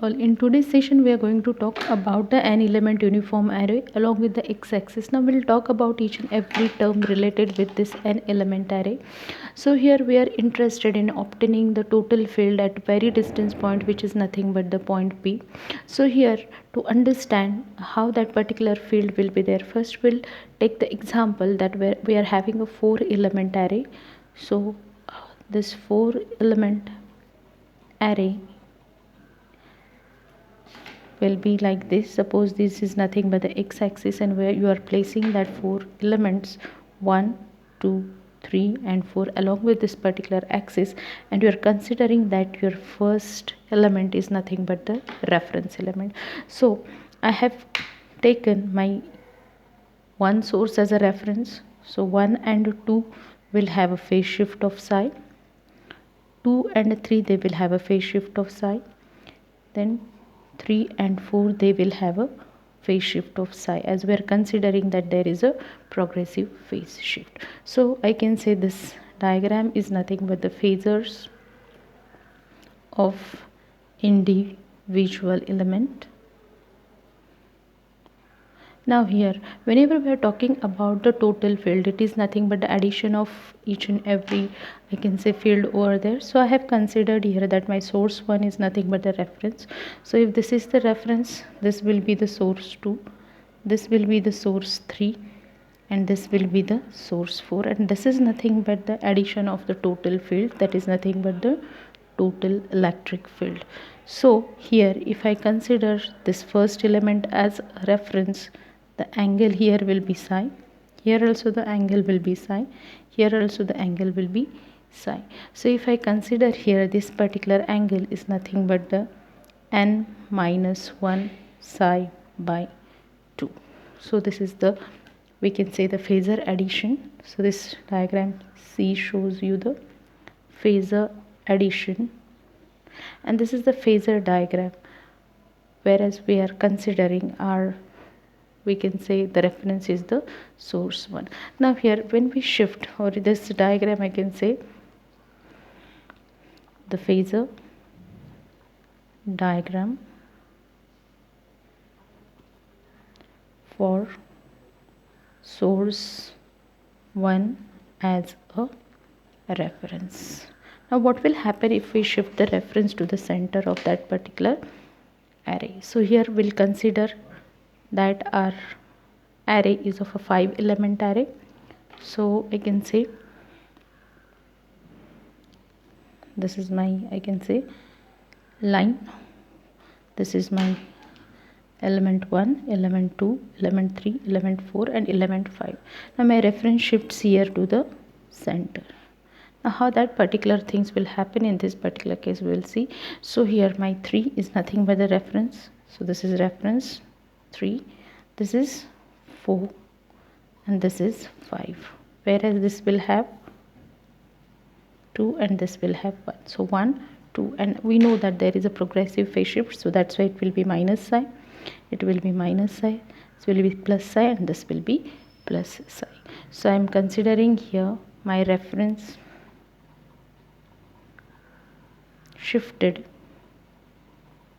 all, in today's session we are going to talk about the n element uniform array along with the x-axis. Now we'll talk about each and every term related with this n element array. So here we are interested in obtaining the total field at very distance point, which is nothing but the point P. So here, to understand how that particular field will be there, first we'll take the example that we are having a 4 element array. So this 4 element array will be like this. Suppose this is nothing but the x-axis, and where you are placing that 4 elements 1 2 3 and 4 along with this particular axis, and you are considering that your first element is nothing but the reference element. So I have taken my one source as a reference. So 1 and 2 will have a phase shift of psi, 2 and 3 they will have a phase shift of psi, then 3 and 4 they will have a phase shift of psi, as we are considering that there is a progressive phase shift. So I can say this diagram is nothing but the phasors of individual element. Now here, whenever we are talking about the total field, it is nothing but the addition of each and every, I can say, field over there. So I have considered here that my source 1 is nothing but the reference. So if this is the reference, this will be the source 2, this will be the source 3, and this will be the source 4, and this is nothing but the addition of the total field, that is nothing but the total electric field. So here, if I consider this first element as a reference, the angle here will be psi, here also the angle will be psi, here also the angle will be psi. So if I consider here, this particular angle is nothing but the n minus 1 psi by 2. So this is the, we can say, the phasor addition. So this diagram C shows you the phasor addition, and this is the phasor diagram, whereas we are considering our, we can say, the reference is the source 1. Now here, when we shift, or this diagram I can say the phasor diagram for source 1 as a reference. Now what will happen if we shift the reference to the center of that particular array? So here we'll consider that our array is of a 5 element array. So I can say this is my, I can say, line, this is my element 1, element 2, element 3, element 4 and element 5. Now my reference shifts here to the center. Now how that particular things will happen in this particular case we will see. So here my 3 is nothing but the reference, so this is reference 3, this is 4 and this is 5, whereas this will have 2 and this will have 1. So 1 2, and we know that there is a progressive phase shift, so that's why it will be minus psi, it will be minus psi, this will be plus psi, and this will be plus psi. So I am considering here my reference shifted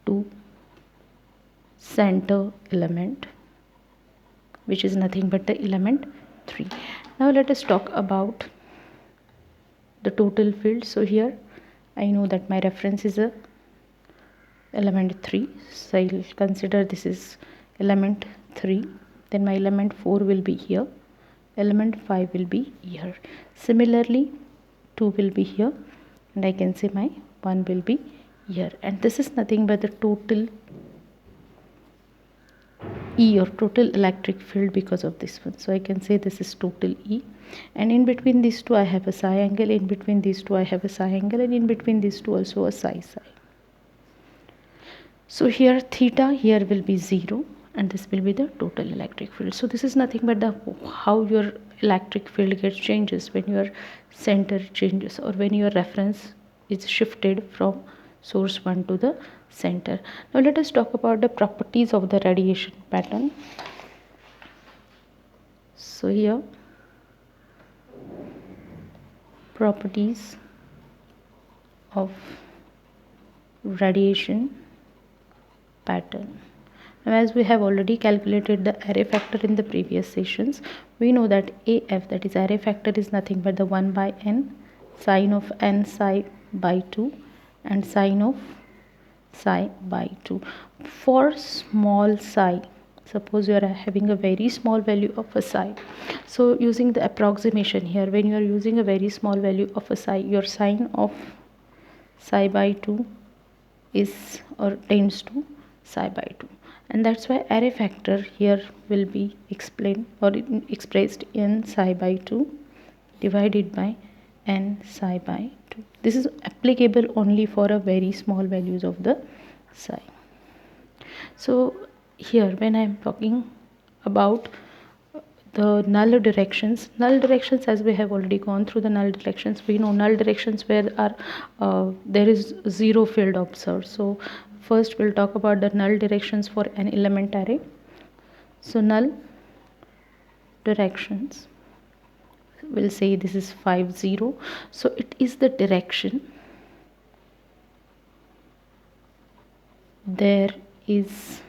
to center element, which is nothing but the element 3. Now let us talk about the total field. So here I know that my reference is a element 3, so I will consider this is element 3, then my element 4 will be here, element 5 will be here, similarly 2 will be here, and I can say my 1 will be here, and this is nothing but the total E, or total electric field, because of this one. So I can say this is total E, and in between these two I have a psi angle, in between these two I have a psi angle, and in between these two also a psi. So here theta here will be 0, and this will be the total electric field. So this is nothing but the how your electric field gets changes when your center changes, or when your reference is shifted from source 1 to the center. Now let us talk about the properties of the radiation pattern. So here, properties of radiation pattern. Now, as we have already calculated the array factor in the previous sessions, we know that AF, that is array factor, is nothing but the 1 by n sine of n psi by 2 and sine of psi by 2. For small psi, suppose you are having a very small value of a psi, so using the approximation here, when you are using a very small value of a psi, your sine of psi by 2 is or tends to psi by 2, and that's why array factor here will be explained or expressed in psi by 2 divided by n psi by 2. This is applicable only for a very small values of the psi. So here when I am talking about the null directions, as we have already gone through the null directions, we know null directions where are there is zero field observed. So first we'll talk about the null directions for an element array. So null directions, we'll say this is 5 0, so it is the direction there is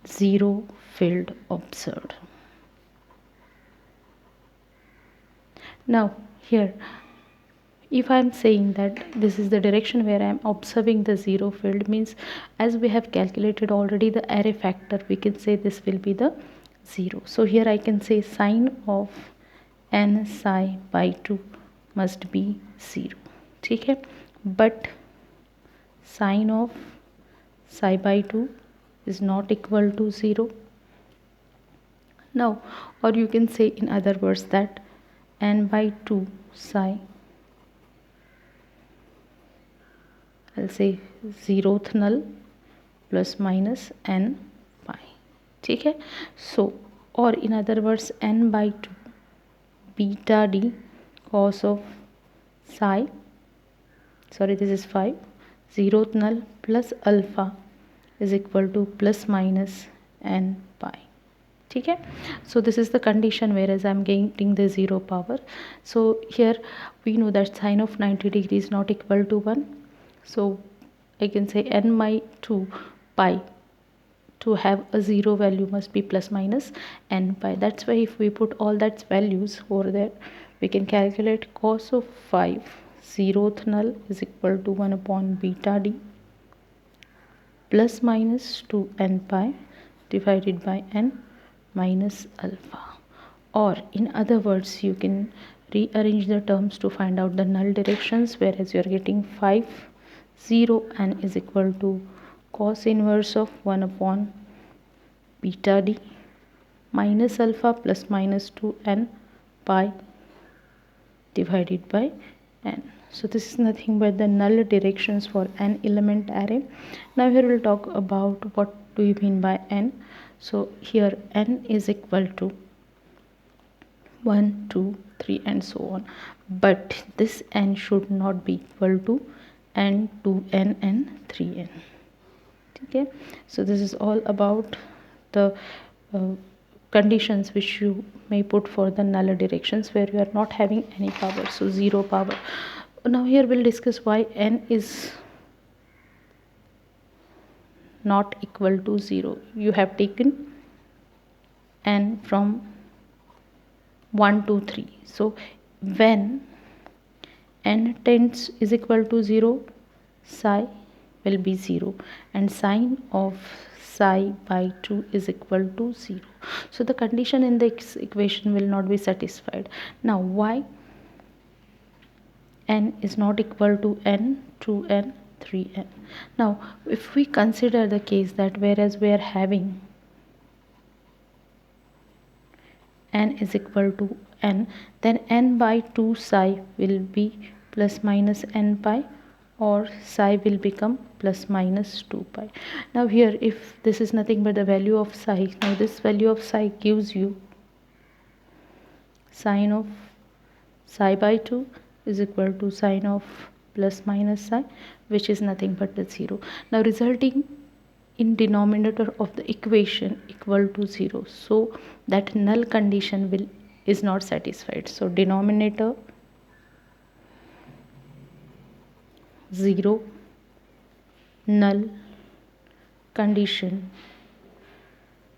zero field observed. Now here, if I am saying that this is the direction where I am observing the zero field, means as we have calculated already the array factor, we can say this will be the 0. So here I can say sine of n psi by 2 must be 0. Okay, but sine of psi by 2 is not equal to 0. Now, or you can say in other words that n by 2 psi, I'll say 0th null plus minus n pi. Okay, so or in other words n by 2 beta d cos of psi, sorry this is 5, 0th null plus alpha is equal to plus minus n pi. Okay, so this is the condition whereas I'm getting the 0 power. So here we know that sine of 90 degrees is not equal to 1, so I can say n by 2 pi to have a 0 value must be plus minus n pi. That's why if we put all that values over there, we can calculate cos of 5 0th null is equal to 1 upon beta d plus minus 2 n pi divided by n minus alpha. Or in other words, you can rearrange the terms to find out the null directions, whereas you are getting 5 0 n is equal to cos inverse of 1 upon beta d minus alpha plus minus 2 n pi divided by n. So this is nothing but the null directions for an element array. Now here we'll talk about what do you mean by n. So here n is equal to 1 2 3 and so on, but this n should not be equal to n 2n and 3n. Okay, so this is all about the conditions which you may put for the null directions where you are not having any power, so 0 power. Now here we'll discuss why n is not equal to 0. You have taken n from 1 to 3, so when n tends is equal to 0, psi will be 0 and sine of psi by 2 is equal to 0. So the condition in the equation will not be satisfied. Now why n is not equal to n 2n 3n? Now if we consider the case that whereas we are having n is equal to n, then n by 2 psi will be plus minus n pi, or psi will become plus minus 2 pi. Now here if this is nothing but the value of psi, now this value of psi gives you sine of psi by 2 is equal to sine of plus minus psi, which is nothing but the 0. Now resulting in denominator of the equation equal to 0, so that null condition is not satisfied. So denominator 0, null condition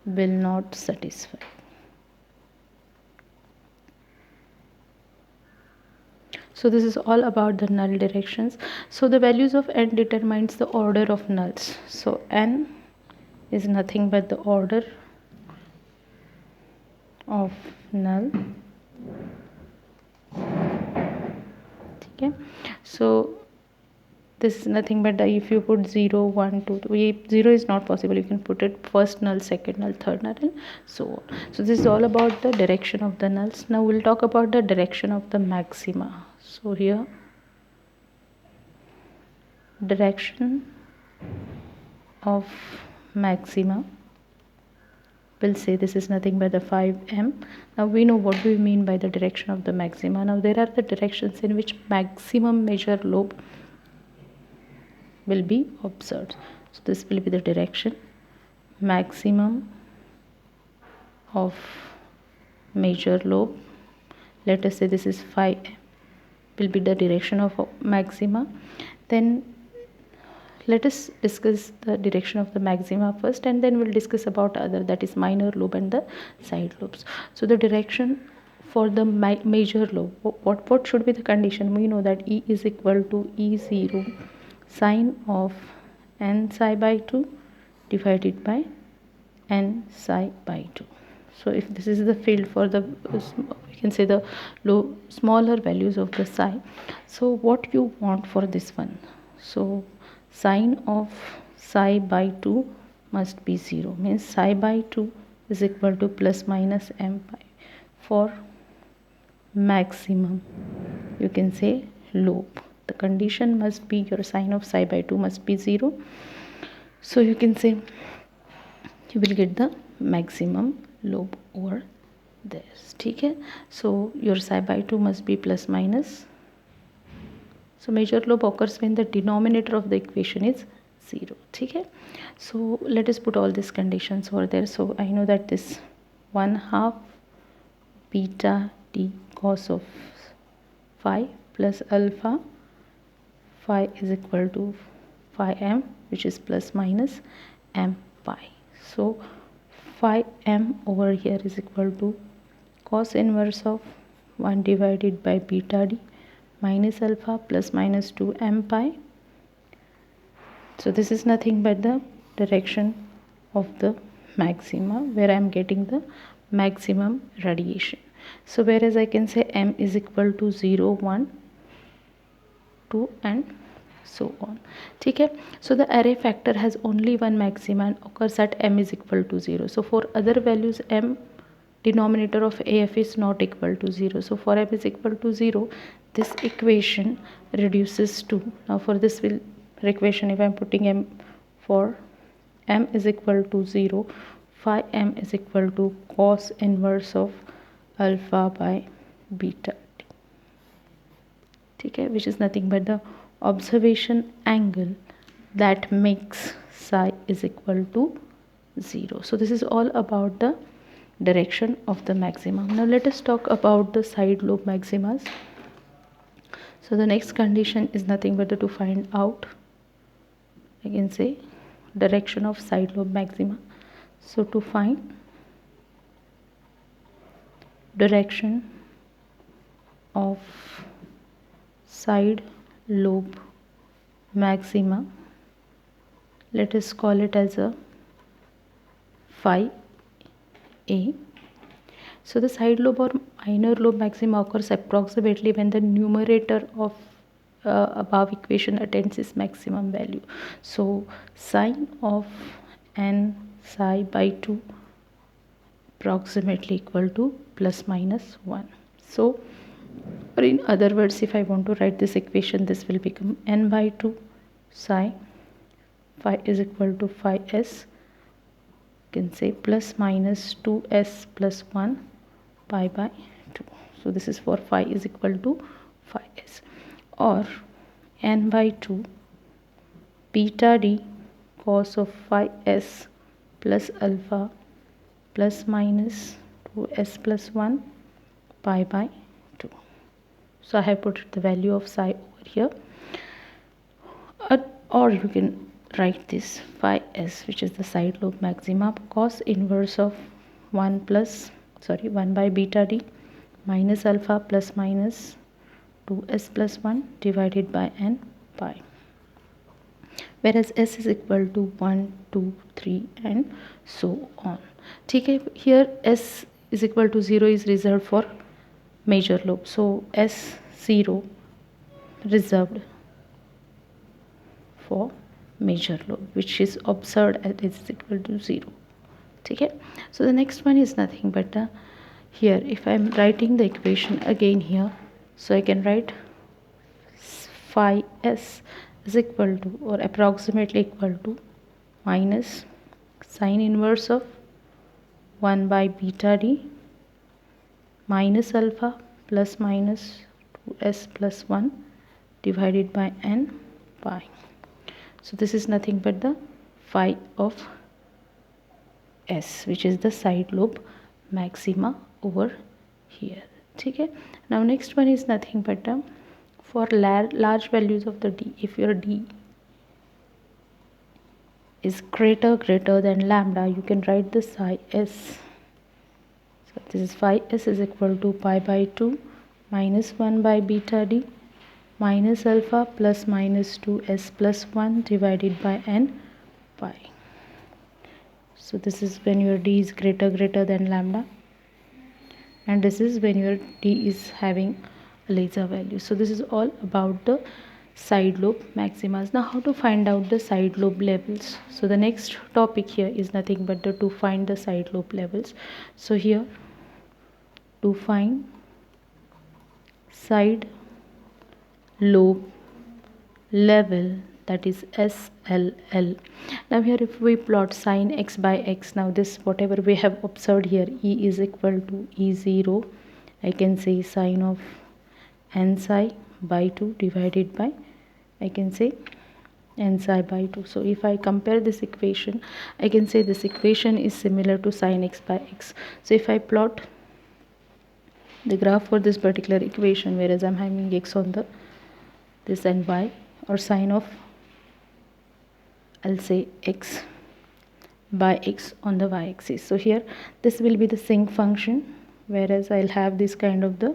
will not satisfy. So this is all about the null directions. So the values of n determines the order of nulls. So n is nothing but the order of null. Okay, so this is nothing but if you put 0 1 2 3, 0 is not possible, you can put it first null, second null, third null, and so on. So this is all about the direction of the nulls. Now we'll talk about the direction of the maxima. So here, direction of maxima, we'll say this is nothing but the 5m. Now we know what do we mean by the direction of the maxima. Now there are the directions in which maximum major lobe will be observed. So this will be the direction maximum of major lobe. Let us say this is 5m, will be the direction of maxima. Then let us discuss the direction of the maxima first, and then we'll discuss about other, that is minor lobe and the side lobes. So the direction for the major lobe, what should be the condition? We know that E is equal to E0 sine of n psi by 2 divided by n psi by 2. So if this is the field for the, we can say the smaller values of the psi, so what you want for this one? So sine of psi by 2 must be 0, means psi by 2 is equal to plus minus m pi. For maximum, you can say lobe, the condition must be your sine of psi by 2 must be 0. So you can say you will get the maximum lobe over this. Okay, so your psi by 2 must be plus minus. So major lobe occurs when the denominator of the equation is 0. Okay, so let us put all these conditions over there. So I know that this 1/2 beta d cos of phi plus alpha phi is equal to phi m, which is plus minus m pi. So phi m over here is equal to cos inverse of 1 divided by beta d minus alpha plus minus 2 m pi. So this is nothing but the direction of the maxima, where I am getting the maximum radiation. So whereas I can say m is equal to 0 1 2 and so on. Okay, so the array factor has only one maxima and occurs at m is equal to 0. So for other values, m denominator of AF is not equal to 0. So for m is equal to 0, this equation reduces to, now for this equation, if I am putting m for m is equal to 0, phi m is equal to cos inverse of alpha by beta t. Okay, which is nothing but the observation angle that makes psi is equal to 0. So this is all about the direction of the maximum. Now let us talk about the side lobe maximas. So the next condition is nothing but to find out, I can say, direction of side lobe maxima. So to find direction of side lobe maxima, let us call it as a phi a. So the side lobe or minor lobe maxima occurs approximately when the numerator of above equation attains its maximum value. So sine of n psi by 2 approximately equal to plus minus 1. So, or in other words, if I want to write this equation, this will become n by 2 psi phi is equal to phi s, you can say plus minus 2s plus 1 pi by 2. So this is for phi is equal to phi s, or n by 2 beta d cos of phi s plus alpha plus minus 2s plus 1 pi by 2. So I have put the value of psi over here, or you can write this phi s, which is the side lobe maxima, cos inverse of 1 by beta d minus alpha plus minus 2s plus 1 divided by n pi, whereas s is equal to 1 2 3 and so on. ठीक है, here s is equal to 0 is reserved for major lobe, so s0 reserved for major lobe, which is observed as is equal to 0. Okay, so the next one is nothing but here if I am writing the equation again here, so I can write phi s is equal to or approximately equal to minus sine inverse of 1 by beta d minus alpha plus minus 2s plus 1 divided by n pi. So this is nothing but the phi of s, which is the side lobe maxima over here. Okay, now next one is nothing but for large values of the d, if your d is greater than lambda, you can write the psi s. So this is phi s is equal to pi by 2 minus 1 by beta d minus alpha plus minus 2s plus 1 divided by n pi. So this is when your d is greater than lambda, and this is when your d is having a lesser value. So this is all about the side lobe maximas. Now how to find out the side lobe levels? So the next topic here is nothing but to find the side lobe levels. So here to find side lobe level, that is SLL. Now here if we plot sine x by x, now this whatever we have observed here, E is equal to E0, I can say sine of n psi by 2 divided by, I can say n psi by 2. So if I compare this equation, I can say this equation is similar to sine x by x. So if I plot the graph for this particular equation, whereas I'm having x on the this and y, or sine of, I'll say x by x on the y-axis. So here this will be the sinc function, whereas I'll have this kind of the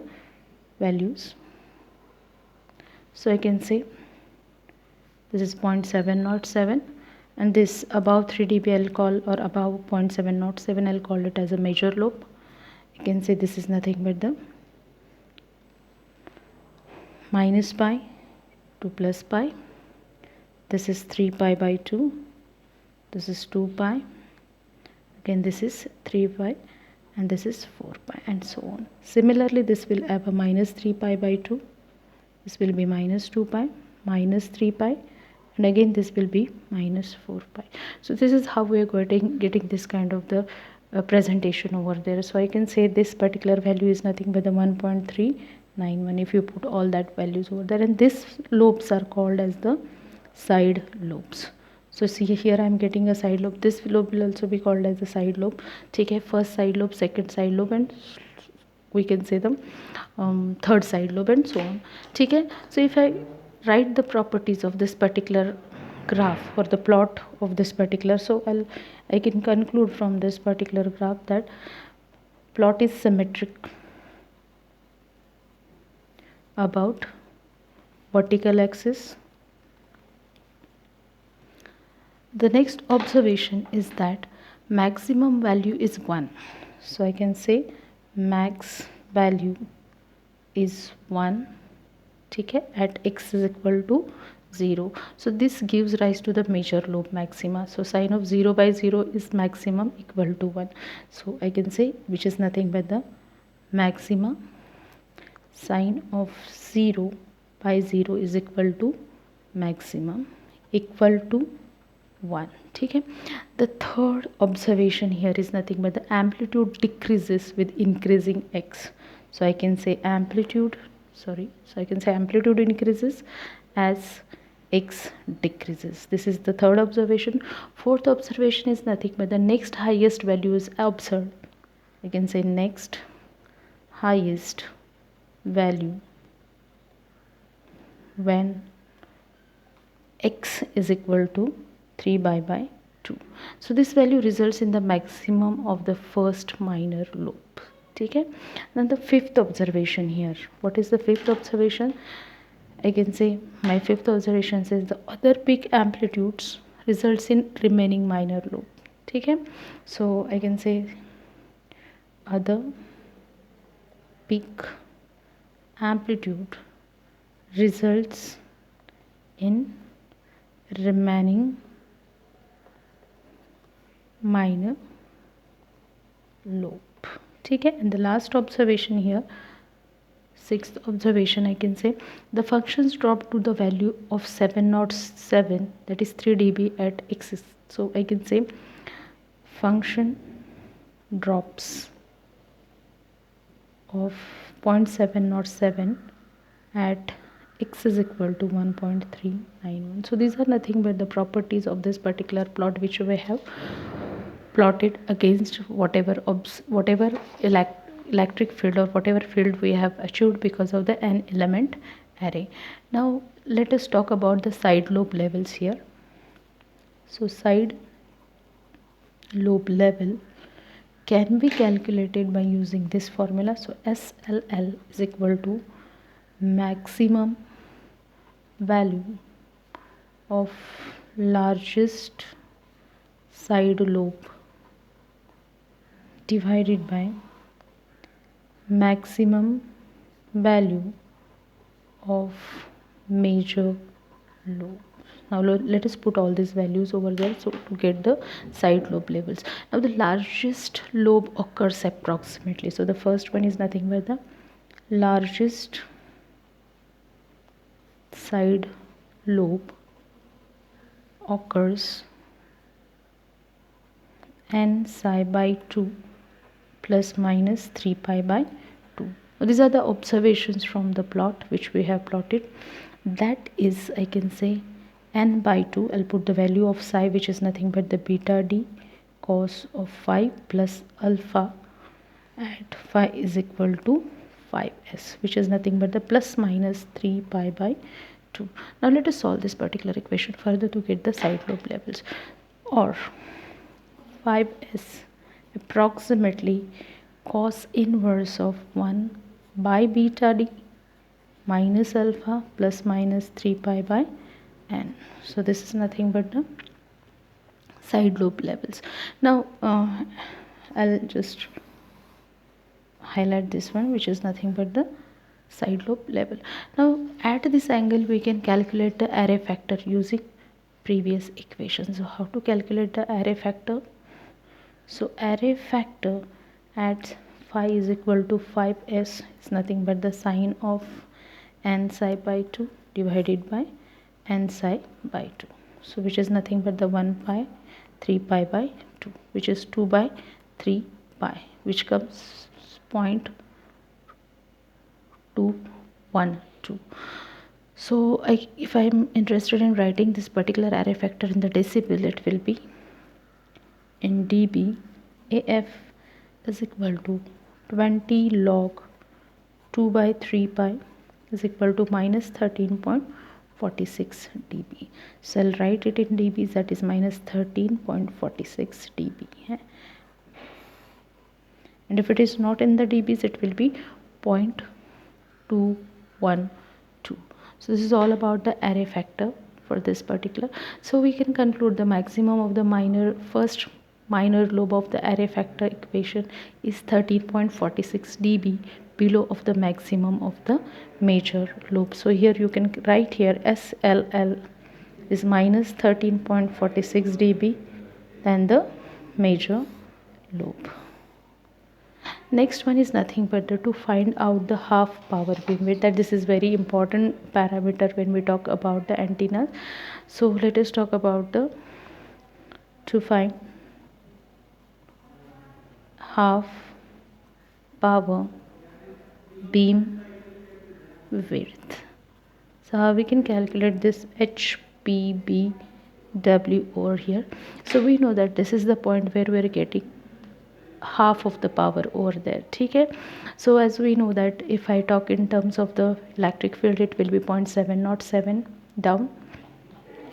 values. So I can say this is 0.707, and this above 3 dB I'll call, or above 0.707 I'll call it as a major lobe. You can say this is nothing but the minus pi to plus pi. This is 3 pi by 2, this is 2 pi, again this is 3 pi, and this is 4 pi, and so on. Similarly this will have a minus 3 pi by 2, this will be minus 2 pi, minus 3 pi, and again this will be minus 4 pi. So this is how we are getting this kind of the presentation over there. So I can say this particular value is nothing but the 1.391 if you put all that values over there, and these lobes are called as the side lobes. So see here I am getting a side lobe, this lobe will also be called as the side lobe. Take a first side lobe, second side lobe, and we can say the third side lobe, and so on. Okay, so if I write the properties of this particular graph or the plot of this particular, so I can conclude from this particular graph that plot is symmetric about vertical axis. The next observation is that maximum value is 1. So I can say max value is 1, okay, at x is equal to 0. So this gives rise to the major lobe maxima. So sine of 0 by 0 is maximum equal to 1. So I can say, which is nothing but the maxima sine of 0 by 0 is equal to maximum equal to 1. Okay, the third observation here is nothing but the amplitude decreases with increasing x. So I can say amplitude increases as x decreases. This is the third observation. Fourth observation is nothing but the next highest value is observed. I can say next highest value when x is equal to 3 by 2. So this value results in the maximum of the first minor lobe. Okay. Then the fifth observation here. What is the fifth observation? I can say my fifth observation says the other peak amplitudes results in remaining minor lobe. Okay. So I can say other peak amplitude results in remaining minor lobe. Okay. And the last observation here, sixth observation, I can say the functions drop to the value of 707, that is 3 dB at x. So I can say function drops of 0.707 at x is equal to 1.391. So these are nothing but the properties of this particular plot which we have plotted against whatever electric field or whatever field we have achieved because of the n element array. Now let us talk about the side lobe levels here. So side lobe level can be calculated by using this formula. So SLL is equal to maximum value of largest side lobe divided by maximum value of major lobe. Now let us put all these values over there so to get the side lobe levels. Now the largest lobe occurs approximately. So the first one is nothing but the largest side lobe occurs n psi by 2 plus minus 3 pi by 2. Now, these are the observations from the plot which we have plotted. That is, I can say n by 2. I'll put the value of psi which is nothing but the beta d cos of phi plus alpha at phi is equal to 5s, which is nothing but the plus minus 3 pi by 2. Now let us solve this particular equation further to get the side lobe levels. Or 5s approximately cos inverse of 1 by beta d minus alpha plus minus 3 pi by n. So this is nothing but the side lobe levels. Now I'll just highlight this one which is nothing but the side lobe level. Now at this angle we can calculate the array factor using previous equation. So how to calculate the array factor? So array factor at phi is equal to 5s is nothing but the sine of n psi by 2 divided by n psi by 2. So which is nothing but the 1 pi 3 pi by 2, which is 2 by 3 pi, which comes 0.212. So if I am interested in writing this particular array factor in the decibel, it will be in dB AF is equal to 20 log 2 by 3 pi is equal to minus 13.46 dB. So I'll write it in dB, that is minus 13.46 dB. And if it is not in the dBs, it will be 0.212. So this is all about the array factor for this particular. So we can conclude the maximum of the first minor lobe of the array factor equation is 13.46 dB below of the maximum of the major lobe. So here you can write here SLL is minus 13.46 dB than the major lobe. Next one is nothing but to find out the half power beamwidth. That this is very important parameter when we talk about the antennas. So let us talk about to find half power beam width. So how we can calculate this HPBW over here? So we know that this is the point where we are getting half of the power over there. Okay, so as we know that if I talk in terms of the electric field, it will be 0.707 down.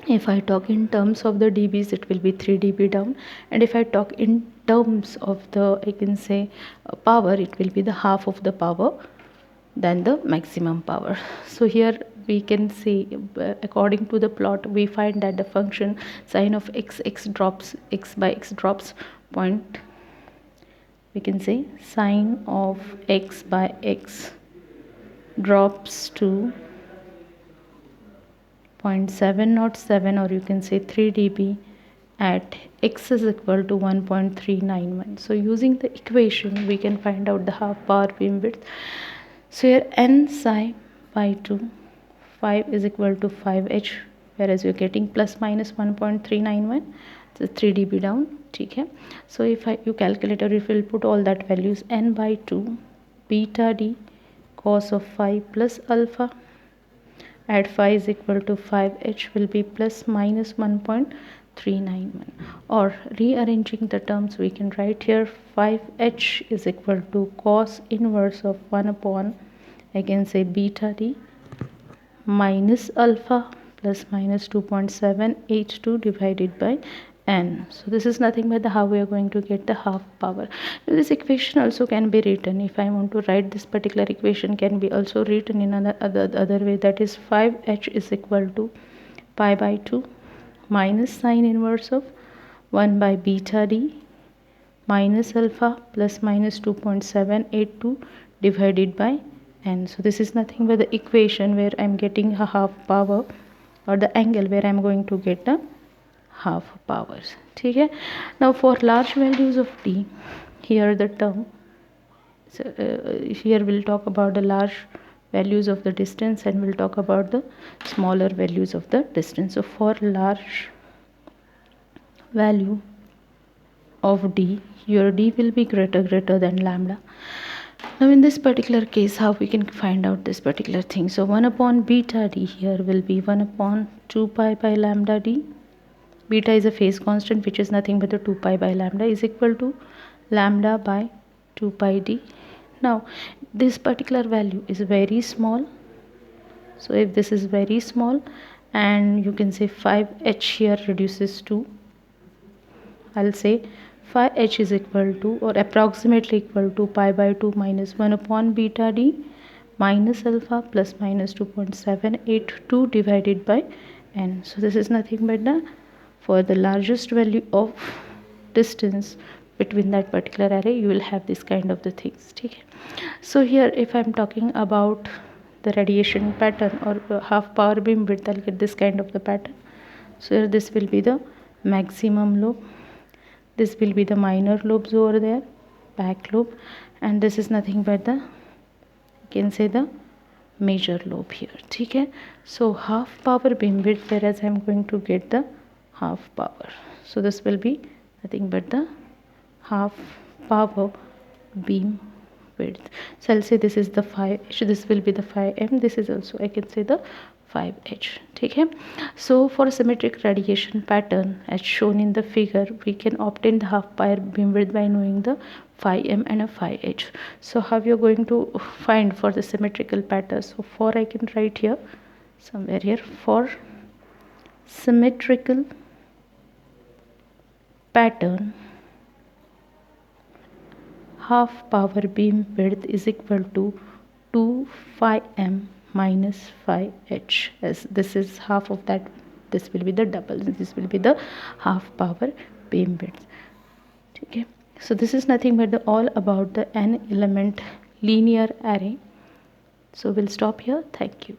If I talk in terms of the dBs, it will be 3 dB down, and if I talk in terms of the, I can say, power, it will be the half of the power than the maximum power. So here we can see, according to the plot, we find that the function sine of x drops, x by x drops point, we can say sine of x by x drops to 0.707, or you can say 3 dB at x is equal to 1.391. So using the equation we can find out the half power beam width. So here n psi by 2, 5 is equal to 5h, whereas you're getting plus minus 1.391, so 3 dB down. Okay, so if you calculate, or if you will put all that values, n by 2 beta d cos of phi plus alpha at phi is equal to 5h will be plus minus 1.391, or rearranging the terms we can write here 5h is equal to cos inverse of 1 upon, I can say, beta d minus alpha plus minus 2.782 divided by n. So this is nothing but how we are going to get the half power. Now this equation also can be written, if I want to write this particular equation, can be also written in another way, that is 5h is equal to pi by 2 minus sine inverse of 1 by beta d minus alpha plus minus 2.782 divided by n. So this is nothing but the equation where I am getting a half power, or the angle where I am going to get the half powers. Okay. Now for large values of d, here the term, so here we'll talk about the large values of the distance, and we'll talk about the smaller values of the distance. So for large value of d, your d will be greater than lambda. Now in this particular case, how we can find out this particular thing? So 1 upon beta d here will be 1 upon 2 pi by lambda d. Beta is a phase constant, which is nothing but the 2 pi by lambda is equal to lambda by 2 pi d. Now this particular value is very small, so if this is very small, and you can say 5h here reduces to, I'll say 5h is equal to, or approximately equal to, pi by 2 minus 1 upon beta d minus alpha plus minus 2.782 divided by n. So this is nothing but the, for the largest value of distance between that particular array, you will have this kind of the things. Okay. So here if I'm talking about the radiation pattern, or half power beam width, I'll get this kind of the pattern. So here this will be the maximum lobe, this will be the minor lobes over there, back lobe, and this is nothing but the, you can say, the major lobe here. Okay. So half power beam width, whereas I'm going to get the half power, so this will be nothing but the half power beam width. So I'll say this is the 5h, this will be the 5m, this is also, I can say, the 5h. Okay. So for a symmetric radiation pattern as shown in the figure, we can obtain the half power beam width by knowing the 5m and a 5h. So how you're going to find for the symmetrical pattern? So for, I can write here somewhere here, for symmetrical pattern, half power beam width is equal to 2 phi m minus phi h, as this is half of that, this will be the double, this will be the half power beam width. Okay. So this is nothing but the all about the n element linear array. So we'll stop here. Thank you.